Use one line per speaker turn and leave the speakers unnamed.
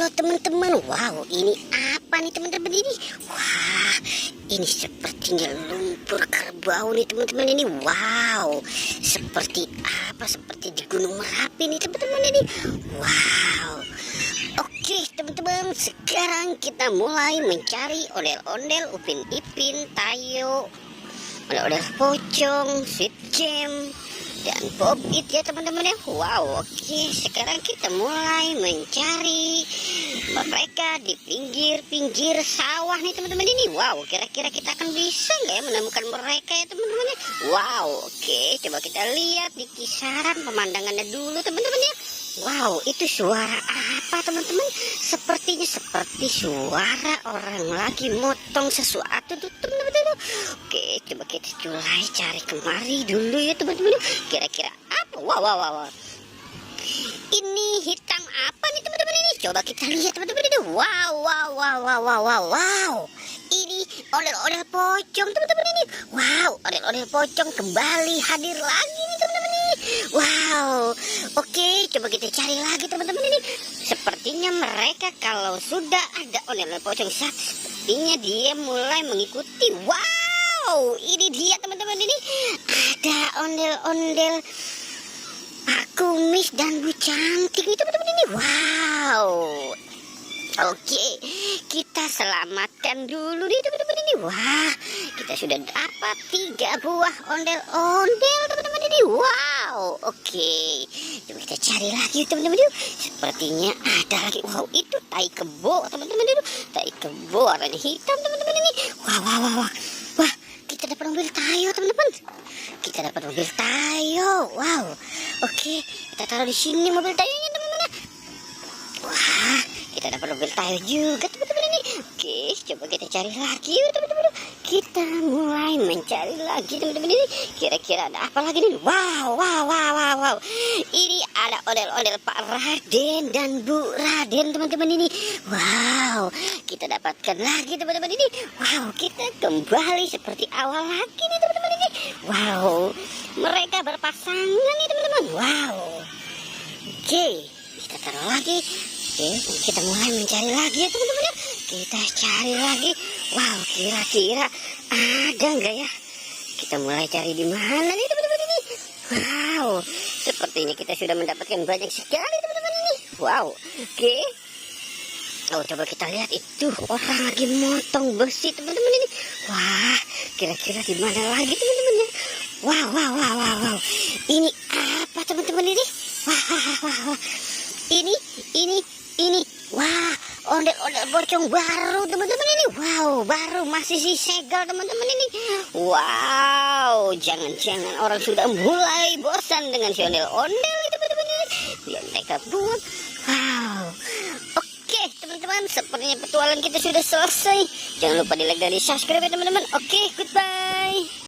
Halo teman-teman, wow ini apa nih teman-teman ini? Wah ini sepertinya lumpur kerbau nih teman-teman ini. Wow seperti apa? Seperti di Gunung Merapi nih teman-teman ini. Wow. Oke teman-teman, sekarang kita mulai mencari ondel-ondel, Upin Ipin, Tayo, ondel-ondel pocong, sweet jam, dan Bob It ya teman-teman ya. Wow, oke, sekarang kita mulai mencari mereka di pinggir-pinggir sawah nih teman-teman ini. Wow, kira-kira kita akan bisa nggak ya menemukan mereka ya teman-teman ya. Wow, oke, coba kita lihat di kisaran pemandangannya dulu teman-teman ya. Wow, itu suara apa teman-teman? Sepertinya seperti suara orang lagi motong sesuatu tuh teman-teman. Oke, coba kita mulai cari kemari dulu ya teman-teman. Kira-kira apa? Wow. Ini hitam apa nih teman-teman ini? Coba kita lihat teman-teman ini. Wow. Ini ondel-ondel pocong teman-teman ini. Wow, ondel-ondel pocong kembali hadir lagi nih teman-teman ini. Wow. Oke, coba kita cari lagi teman-teman ini. Sepertinya mereka kalau sudah ada ondel-ondel pocong satu, sepertinya dia mulai mengikuti. Wow, ini dia teman-teman ini. Ada ondel-ondel Pak Kumis dan Bu Cantik nih teman-teman ini. Wow. Oke, kita selamatkan dulu nih teman-teman ini. Wah, kita sudah dapat 3 buah ondel-ondel teman-teman ini. Wow, oke. Coba kita cari lagi teman-teman yuk. Sepertinya ada lagi. Wow, itu tai kebo teman-teman itu. Tai kebo warnanya hitam teman-teman ini. Wah. Wah, kita dapat mobil Tayo teman-teman. Kita dapat mobil Tayo. Wow. Oke, kita taruh di sini mobil Tayonya teman-teman. Wah, kita dapat mobil Tayo juga teman-teman ini. Oke, coba kita cari lagi teman-teman. Kita mulai mencari lagi teman-teman ini. Kira-kira ada apa lagi nih? Wow. Ini ada ondel-ondel Pak Raden dan Bu Raden teman-teman ini. Wow, kita dapatkan lagi teman-teman ini. Wow, kita kembali seperti awal lagi nih teman-teman ini. Wow, mereka berpasangan nih teman-teman. Wow. Oke, kita taruh lagi. Oke, kita mulai mencari lagi ya teman-teman ya. Kita cari lagi. Wow, kira-kira ada nggak ya? Kita mulai cari di mana nih teman-teman ini. Wow, sepertinya kita sudah mendapatkan banyak sekali teman-teman ini. Wow, oke. Oh, coba kita lihat itu orang lagi motong besi teman-teman ini. Wah, kira-kira di mana lagi teman-teman ya? Wow. Ini apa teman-teman ini? Wah. Ini. Wah, ondel-ondel pocong baru teman-teman ini. Wow, baru masih si segel teman-teman ini. Wow, jangan-jangan orang sudah mulai bosan dengan si ondel-ondel itu teman-teman ini. Yang mereka buat. Wow. Oke, teman-teman, sepertinya petualangan kita sudah selesai. Jangan lupa di like dan di subscribe ya teman-teman. Oke, goodbye.